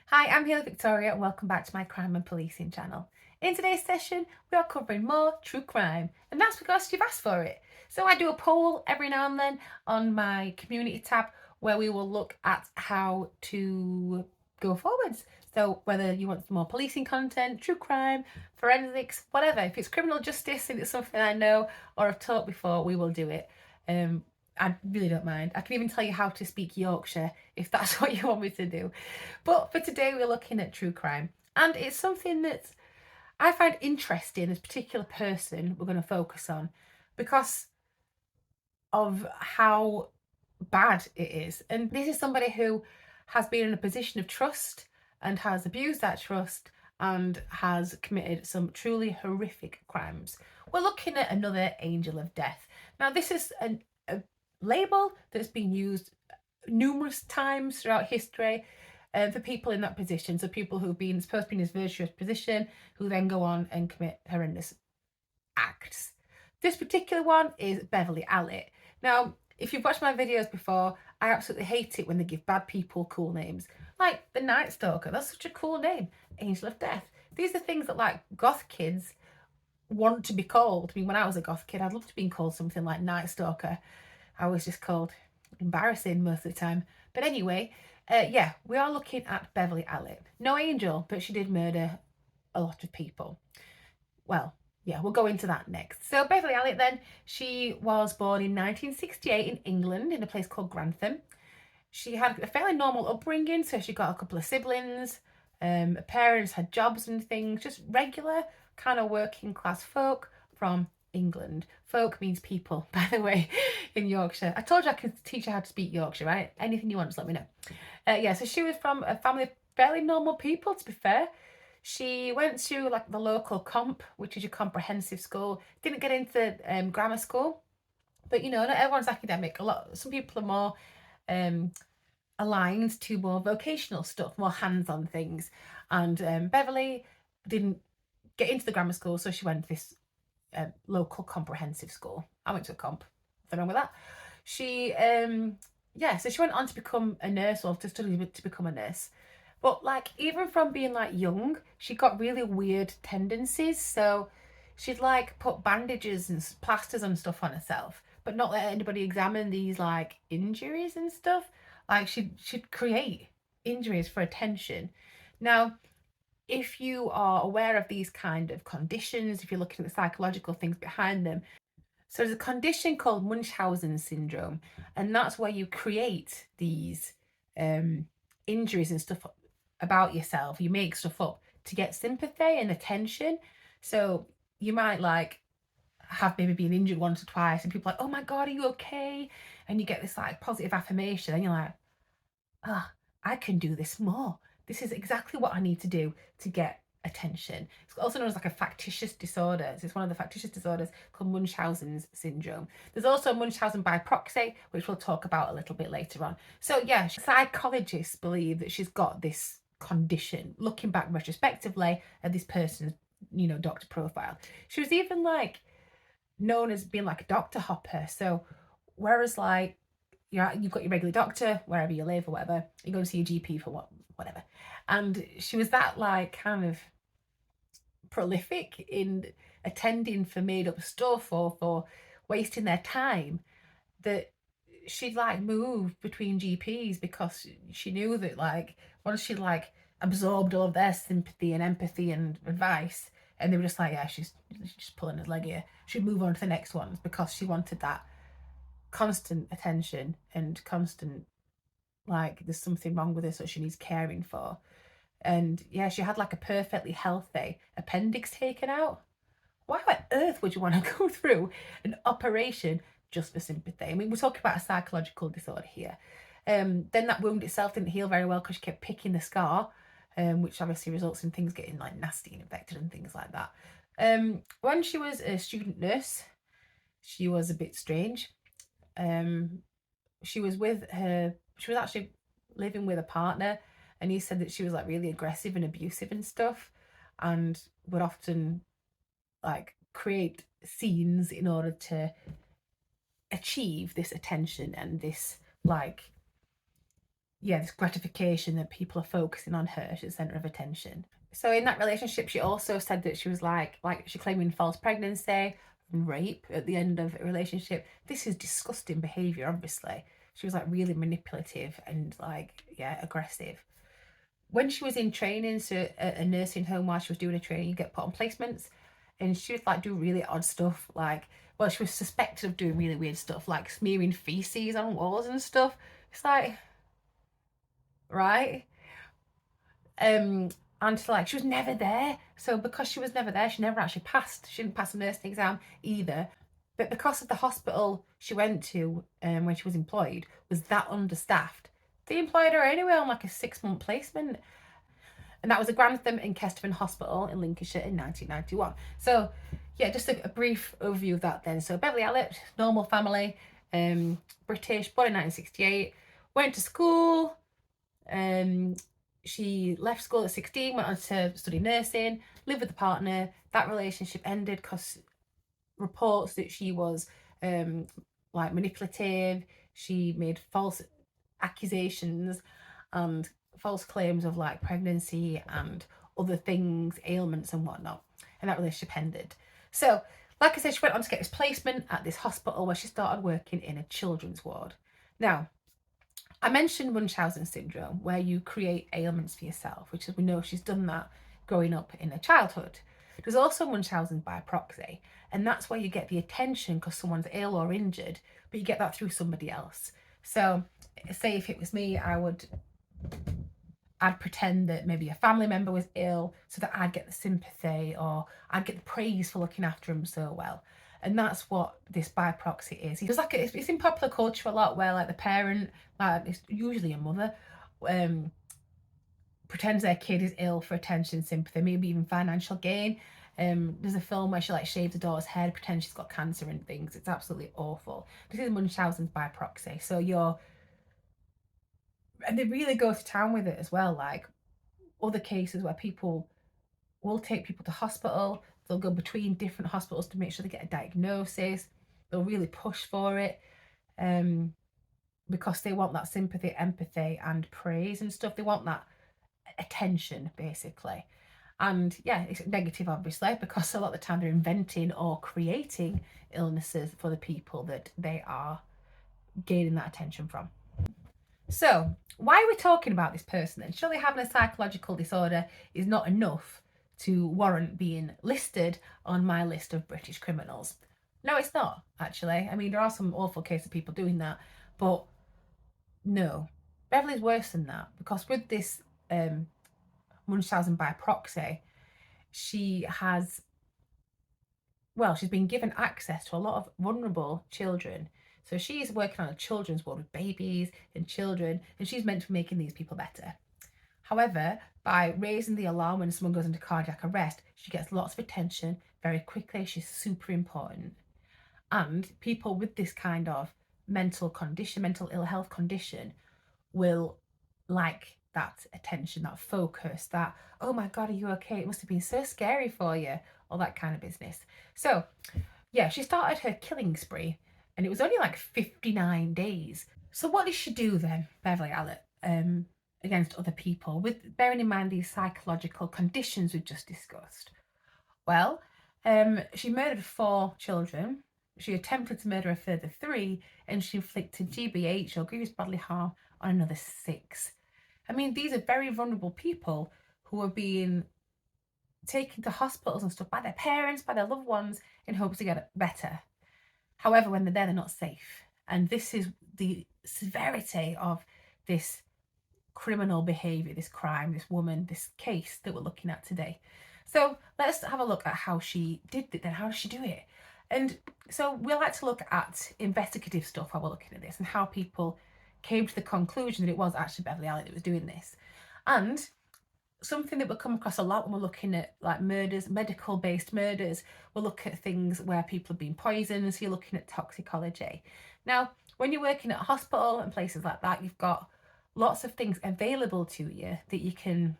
Hi, I'm Hayley Victoria and welcome back to my crime and policing channel. In today's session, we are covering more true crime, and that's because you've asked for it. So I do a poll every now and then on my community tab where we will look at how to go forwards. So whether you want some more policing content, true crime, forensics, whatever. If it's criminal justice and it's something I know or have taught before, we will do it. I really don't mind. I can even tell you how to speak Yorkshire if that's what you want me to do. But for today, we're looking at true crime. And it's something that I find interesting, this particular person we're going to focus on, because of how bad it is. And this is somebody who has been in a position of trust and has abused that trust and has committed some truly horrific crimes. We're looking at another angel of death. Now, this is a label that's been used numerous times throughout history for people in that position. So people who've been supposed to be in this virtuous position who then go on and commit horrendous acts. This particular one is Beverley Allitt. Now, if you've watched my videos before, I absolutely hate it when they give bad people cool names. Like the Night Stalker, that's such a cool name. Angel of Death. These are things that like goth kids want to be called. I mean, when I was a goth kid, I'd love to be called something like Night Stalker. I was just called embarrassing most of the time. But anyway, yeah, we are looking at Beverley Allitt. No angel, but she did murder a lot of people. Well, yeah, we'll go into that next. So Beverley Allitt then, she was born in 1968 in England in a place called Grantham. She had a fairly normal upbringing, so she got a couple of siblings. Her parents had jobs and things, just regular kind of working class folk from England. Folk means people, by the way, in Yorkshire. I told you I could teach you how to speak Yorkshire, right? Anything you want, just let me know. Yeah, so she was from a family of fairly normal people, to be fair. She went to like the local comp, which is your comprehensive school. Didn't get into grammar school, but you know, not everyone's academic. Some people are more aligned to more vocational stuff, more hands-on things. And Beverley didn't get into the grammar school, so she went to this local comprehensive school. I went to a comp. Nothing wrong with that. She yeah, so she went on to become a nurse, or to study to become a nurse. But like even from being like young, she got really weird tendencies. So she'd like put bandages and plasters and stuff on herself, but not let anybody examine these like injuries and stuff. Like she'd create injuries for attention. Now, if you are aware of these kind of conditions, if you're looking at the psychological things behind them, so there's a condition called Munchausen syndrome, and that's where you create these injuries and stuff about yourself. You make stuff up to get sympathy and attention. So you might like have maybe been injured once or twice, and people are like, "Oh my God, are you okay?" And you get this like positive affirmation, and you're like, "Ah, I can do this more. This is exactly what I need to do to get attention." It's also known as like a factitious disorder. It's one of the factitious disorders called Munchausen's syndrome. There's also Munchausen by proxy, which we'll talk about a little bit later on. So yeah, psychologists believe that she's got this condition. Looking back retrospectively at this person's, you know, doctor profile, she was even like known as being like a doctor hopper. So whereas like you've got your regular doctor wherever you live or whatever, you go to see your GP for whatever, and she was that like kind of prolific in attending for made up stuff or for wasting their time that she'd like move between GPs because she knew that like once she like absorbed all of their sympathy and empathy and advice, and they were just like, yeah, she's just pulling his leg here, she'd move on to the next ones because she wanted that constant attention and constant like there's something wrong with her, so she needs caring for. And yeah, she had like a perfectly healthy appendix taken out. Why on earth would you want to go through an operation just for sympathy? I mean, we're talking about a psychological disorder here. Then that wound itself didn't heal very well because she kept picking the scar, which obviously results in things getting like nasty and infected and things like that. When she was a student nurse, she was a bit strange. She was with her, she was actually living with a partner, and he said that she was like really aggressive and abusive and stuff, and would often like create scenes in order to achieve this attention and this like this gratification that people are focusing on her. She's the centre of attention. So in that relationship, she also said that she was like she claiming false pregnancy, rape at the end of a relationship. This is disgusting behaviour, obviously. She was like really manipulative and like, aggressive. When she was in training, so at a nursing home while she was doing a training, you get put on placements, and she would like do really odd stuff. Like, well, she was suspected of doing really weird stuff, like smearing feces on walls and stuff. It's like, right? And like she was never there. So because she was never there, she never actually passed. She didn't pass the nursing exam either. But because of the hospital she went to when she was employed was that understaffed, they employed her anyway on like a 6-month placement. And that was a Grantham and Kesterton Hospital in Lincolnshire in 1991. So yeah, just a brief overview of that then. So Beverley Allitt, normal family, British, born in 1968, went to school. She left school at 16, went on to study nursing, lived with a partner. That relationship ended because reports that she was like manipulative. She made false accusations and false claims of like pregnancy and other things, ailments and whatnot. And that relationship ended. So, like I said, she went on to get this placement at this hospital where she started working in a children's ward. Now, I mentioned Munchausen syndrome, where you create ailments for yourself, which is, we know she's done that growing up in her childhood. There's also Munchausen by proxy, and that's where you get the attention because someone's ill or injured, but you get that through somebody else. So, say if it was me, I'd pretend that maybe a family member was ill so that I'd get the sympathy or I'd get the praise for looking after him so well. And that's what this by proxy is. It's like it's in popular culture a lot where like the parent, like it's usually a mother, pretends their kid is ill for attention, sympathy, maybe even financial gain. There's a film where she like shaves her daughter's head, pretends she's got cancer and things. It's absolutely awful. This is Munchausen's by proxy. So and they really go to town with it as well. Like other cases where people will take people to hospital, they'll go between different hospitals to make sure they get a diagnosis. They'll really push for it because they want that sympathy, empathy, and praise and stuff. They want that attention, basically. And yeah, it's negative, obviously, because a lot of the time they're inventing or creating illnesses for the people that they are gaining that attention from. So, why are we talking about this person then? Surely having a psychological disorder is not enough to warrant being listed on my list of British criminals. No, it's not, actually. I mean, there are some awful cases of people doing that, but no. Beverley's worse than that because with this Munchausen by proxy, she's been given access to a lot of vulnerable children. So she's working on a children's ward with babies and children, and she's meant to be making these people better. However, by raising the alarm when someone goes into cardiac arrest, she gets lots of attention very quickly. She's super important. And people with this kind of mental ill health condition will like that attention, that focus, that, oh my God, are you okay? It must have been so scary for you, all that kind of business. So yeah, she started her killing spree and it was only like 59 days. So what did she do then, Beverley Allitt, against other people, with bearing in mind these psychological conditions we've just discussed? Well, she murdered 4 children. She attempted to murder a further 3, and she inflicted GBH or grievous bodily harm on another 6. I mean, these are very vulnerable people who are being taken to hospitals and stuff by their parents, by their loved ones, in hopes to get better. However, when they're there, they're not safe. And this is the severity of this criminal behaviour, this crime, this woman, this case that we're looking at today. So let's have a look at how she did it then. How does she do it? And so we like to look at investigative stuff while we're looking at this and how people came to the conclusion that it was actually Beverley Allitt that was doing this. And something that we'll come across a lot when we're looking at like murders, medical based murders, we'll look at things where people have been poisoned. So you're looking at toxicology. Now, when you're working at a hospital and places like that, you've got lots of things available to you that you can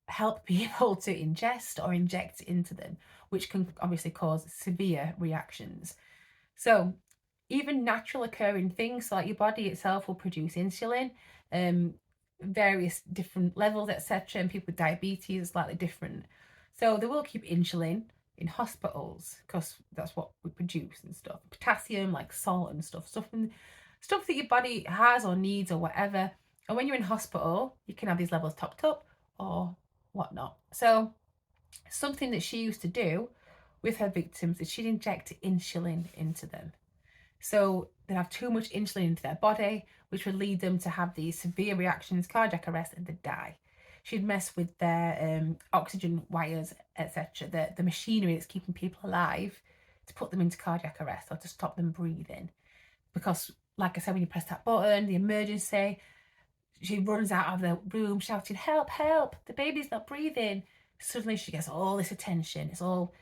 help people to ingest or inject into them, which can obviously cause severe reactions. So even natural occurring things, so like your body itself will produce insulin, various different levels, etc. And people with diabetes is slightly different. So they will keep insulin in hospitals because that's what we produce and stuff. Potassium, like salt and stuff, stuff that your body has or needs or whatever. And when you're in hospital, you can have these levels topped up or whatnot. So something that she used to do with her victims is she'd inject insulin into them. So they'd have too much insulin into their body, which would lead them to have these severe reactions, cardiac arrest, and they'd die. She'd mess with their oxygen wires, etc., the machinery that's keeping people alive, to put them into cardiac arrest or to stop them breathing. Because, like I said, when you press that button, the emergency, she runs out of the room shouting, "Help, help, the baby's not breathing." Suddenly she gets all this attention. It's all,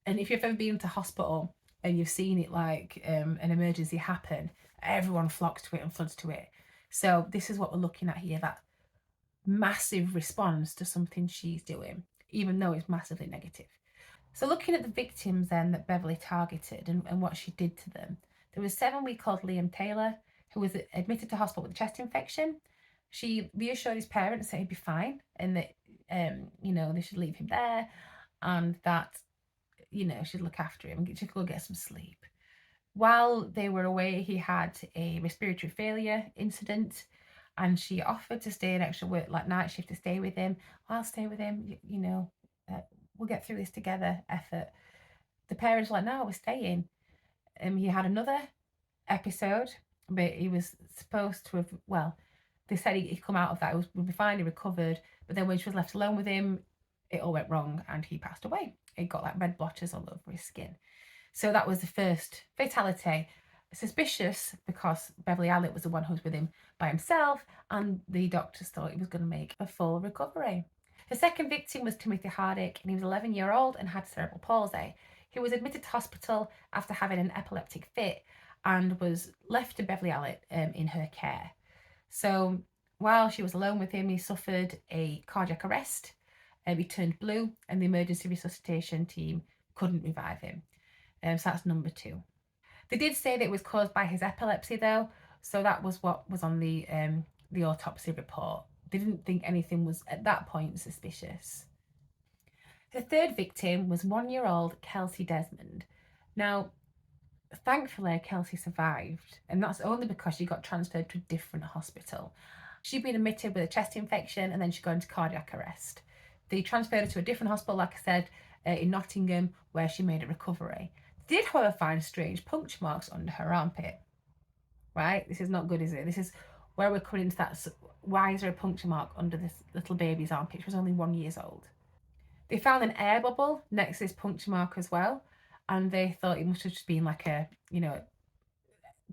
and if you've ever been to hospital and you've seen it like an emergency happen, everyone flocks to it and floods to it. So this is what we're looking at here, that massive response to something she's doing, even though it's massively negative. So looking at the victims then that Beverley targeted and what she did to them, there was a 7-week-old Liam Taylor who was admitted to hospital with a chest infection. She reassured his parents that he'd be fine and that, they should leave him there and that, she'd look after him and she could go get some sleep. While they were away, he had a respiratory failure incident and she offered to stay an extra work, like night shift, to stay with him. I'll stay with him, we'll get through this together effort. The parents were like, no, we're staying. He had another episode, but he was supposed to have, they said he'd come out of that, would be fine, he recovered, but then when she was left alone with him, it all went wrong and he passed away. He got like red blotches all over his skin. So that was the first fatality. Suspicious because Beverley Allitt was the one who was with him by himself and the doctors thought he was going to make a full recovery. The second victim was Timothy Hardick, and he was 11-year-old and had cerebral palsy. He was admitted to hospital after having an epileptic fit and was left to Beverley Allitt in her care. So while she was alone with him, he suffered a cardiac arrest. He turned blue and the emergency resuscitation team couldn't revive him. So that's number 2. They did say that it was caused by his epilepsy though, so that was what was on the autopsy report. They didn't think anything was at that point suspicious. The third victim was 1-year-old Kelsey Desmond. Now, thankfully, Kelsey survived, and that's only because she got transferred to a different hospital. She'd been admitted with a chest infection and then she got into cardiac arrest. They transferred her to a different hospital, like I said, in Nottingham, where she made a recovery. They did, however, find strange puncture marks under her armpit. Right? This is not good, is it? This is where we're coming into that. Why is there a puncture mark under this little baby's armpit? She was only 1 year old. They found an air bubble next to this puncture mark as well, and they thought it must have just been like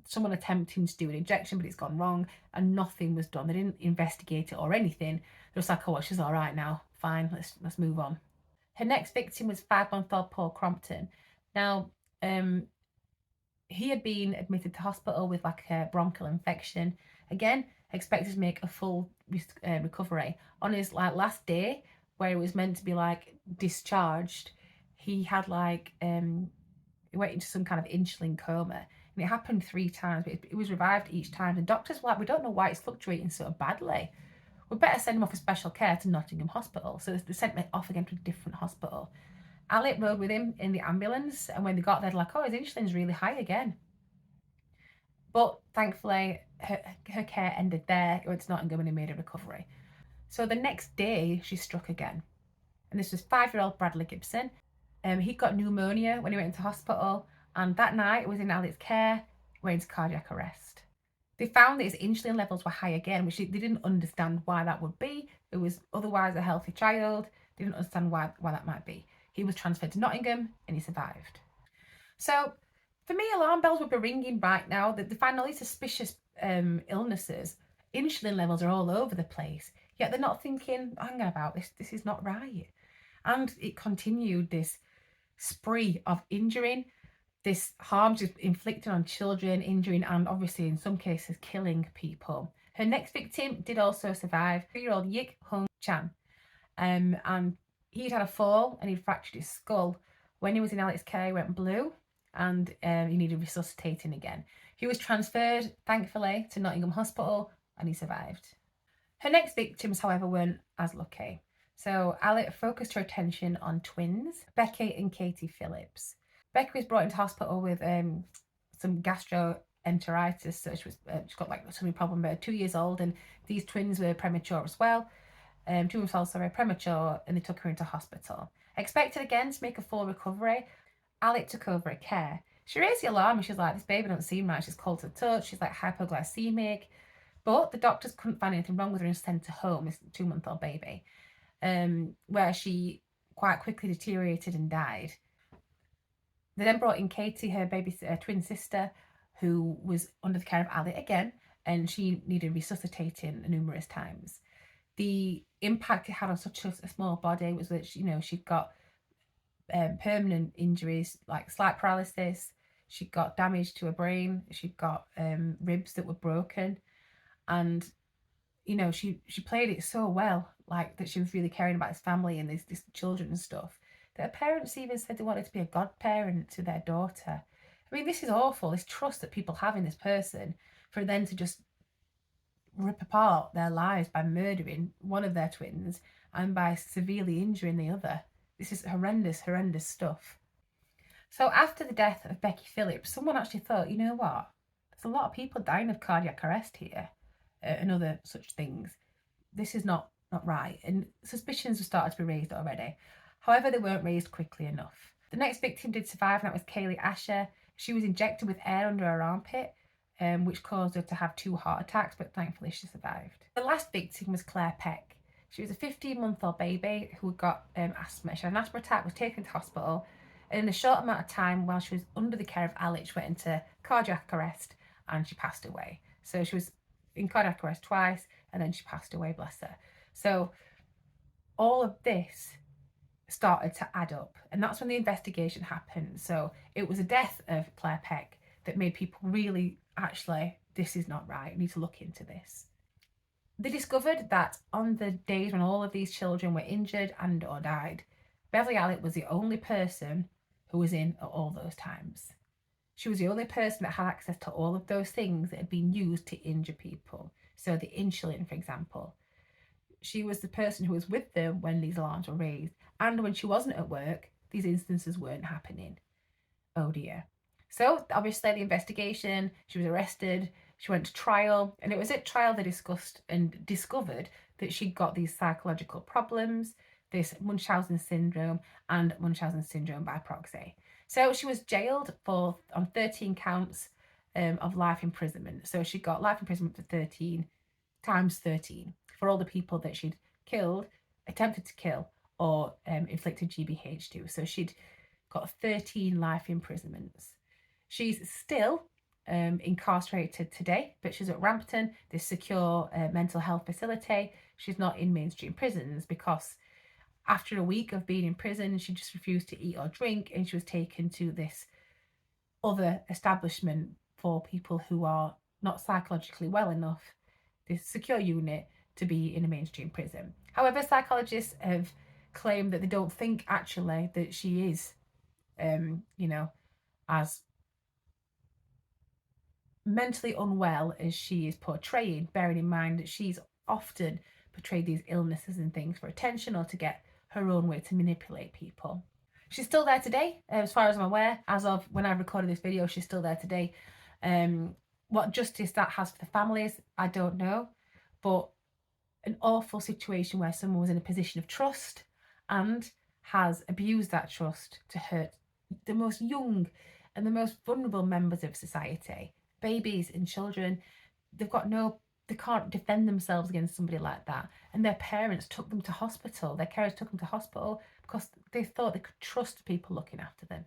someone attempting to do an injection, but it's gone wrong, and nothing was done. They didn't investigate it or anything. They're just like, oh, well, she's all right now. Fine, let's move on. Her next victim was 5-month-old Paul Crompton. Now, he had been admitted to hospital with like a bronchial infection. Again, expected to make a full recovery. On his last day, where it was meant to be like discharged, he had he went into some kind of insulin coma, and it happened 3 times, but it was revived each time. The doctors were like, we don't know why it's fluctuating so badly. We better send him off for special care to Nottingham Hospital. So they sent him off again to a different hospital. Allitt rode with him in the ambulance, and when they got there, they're like, oh, his insulin's really high again. But thankfully, her care ended there. He went to Nottingham and he made a recovery. So the next day, she struck again. And this was 5-year-old Bradley Gibson. He got pneumonia when he went into hospital, and that night was in Allitt's care, went into cardiac arrest. They found that his insulin levels were high again, which they didn't understand why that would be. It was otherwise a healthy child. They didn't understand why that might be. He was transferred to Nottingham and he survived. So for me, alarm bells would be ringing right now that they find all these suspicious illnesses. Insulin levels are all over the place, yet they're not thinking, hang about this. This is not right. And it continued, this spree of injuring, this harm just inflicted on children, injuring and obviously in some cases killing people. Her next victim did also survive, 3-year-old Yik Hung Chan. And he'd had a fall and he'd fractured his skull. When he was in Allitt's care, he went blue and he needed resuscitating again. He was transferred, thankfully, to Nottingham Hospital, and he survived. Her next victims, however, weren't as lucky. So Allitt focused her attention on twins, Becky and Katie Phillips. Becky was brought into hospital with some gastroenteritis, so she got like a tummy problem. But 2 years old, and these twins were premature as well. Twins were also very premature, and they took her into hospital. Expected again to make a full recovery, Allitt took over her care. She raised the alarm and she's like, this baby don't seem right. She's cold to the touch. She's like hypoglycemic. But the doctors couldn't find anything wrong with her and sent her home, this 2-month-old baby, where she quite quickly deteriorated and died. They then brought in Katie, her baby twin sister, who was under the care of Allitt again, and she needed resuscitating numerous times. The impact it had on such a small body was that she'd got permanent injuries like slight paralysis. She got damage to her brain. She got ribs that were broken, and she played it so well, like that she was really caring about his family and these children and stuff, that her parents even said they wanted to be a godparent to their daughter. I mean, this is awful, this trust that people have in this person, for them to just rip apart their lives by murdering one of their twins and by severely injuring the other. This is horrendous stuff. So after the death of Becky Phillips, someone actually thought, you know what, there's a lot of people dying of cardiac arrest here and other such things. This is not right, and suspicions were started to be raised already. However, they weren't raised quickly enough. The next victim did survive, and that was Kaylee Asher. She was injected with air under her armpit, which caused her to have 2 heart attacks, but thankfully she survived. The last victim was Claire Peck. She was a 15-month-old baby who got asthma. She had an asthma attack, was taken to hospital, and in a short amount of time, while she was under the care of Allitt, she went into cardiac arrest and she passed away. So she was in cardiac arrest twice, and then she passed away, bless her. So all of this started to add up, and that's when the investigation happened. So it was the death of Claire Peck that made people really, actually, this is not right, we need to look into this. They discovered that on the days when all of these children were injured and or died, Beverley Allitt was the only person who was in at all those times. She was the only person that had access to all of those things that had been used to injure people. So the insulin, for example. She was the person who was with them when these alarms were raised. And when she wasn't at work, these instances weren't happening. Oh dear. So obviously the investigation, she was arrested, she went to trial, and it was at trial they discussed and discovered that she'd got these psychological problems, this Munchausen syndrome and Munchausen syndrome by proxy. So she was jailed on 13 counts of life imprisonment. So she got life imprisonment for 13 times 13 for all the people that she'd killed, attempted to kill, or inflicted GBH to. So she'd got 13 life imprisonments. She's still incarcerated today, but she's at Rampton, this secure mental health facility. She's not in mainstream prisons because after a week of being in prison, she just refused to eat or drink, and she was taken to this other establishment for people who are not psychologically well enough, this secure unit, to be in a mainstream prison. However, psychologists have claimed that they don't think actually that she is, as mentally unwell as she is portraying, bearing in mind that she's often portrayed these illnesses and things for attention or to get her own way to manipulate people. She's still there today, as far as I'm aware. As of when I recorded this video, she's still there today. What justice that has for the families, I don't know. But an awful situation where someone was in a position of trust and has abused that trust to hurt the most young and the most vulnerable members of society, babies and children. They can't defend themselves against somebody like that. And their parents took them to hospital. Their carers took them to hospital because they thought they could trust people looking after them.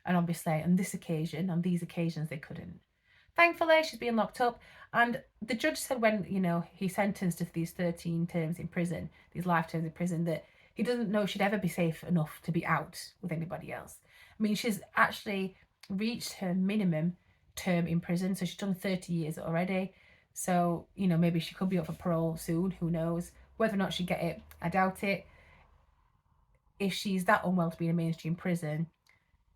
And obviously on these occasions, they couldn't. Thankfully, she's being locked up. And the judge said when, he sentenced her to these 13 terms in prison, these life terms in prison, that he doesn't know she'd ever be safe enough to be out with anybody else. I mean, she's actually reached her minimum term in prison. So she's done 30 years already. So, maybe she could be up for parole soon. Who knows? Whether or not she'd get it, I doubt it. If she's that unwell to be in a mainstream prison,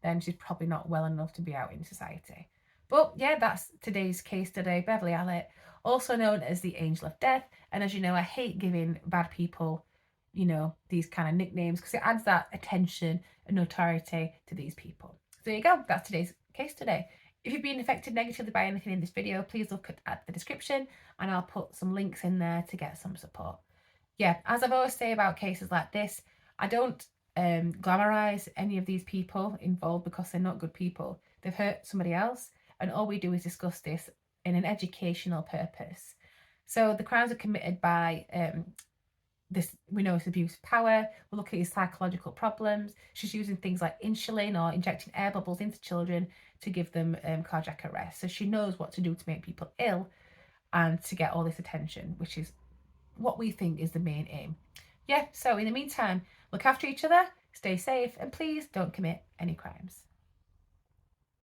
then she's probably not well enough to be out in society. But yeah, that's today's case study. Beverley Allitt, also known as the Angel of Death. And as you know, I hate giving bad people, you know, these kind of nicknames because it adds that attention and notoriety to these people. So there you go. That's today's case today. If you've been affected negatively by anything in this video, please look at the description and I'll put some links in there to get some support. Yeah, as I've always say about cases like this, I don't glamorize any of these people involved because they're not good people. They've hurt somebody else, and all we do is discuss this in an educational purpose. So the crimes are committed by this, we know it's abuse of power. We'll look at his psychological problems. She's using things like insulin or injecting air bubbles into children to give them cardiac arrest. So she knows what to do to make people ill and to get all this attention, which is what we think is the main aim. Yeah, so in the meantime, look after each other, stay safe, and please don't commit any crimes.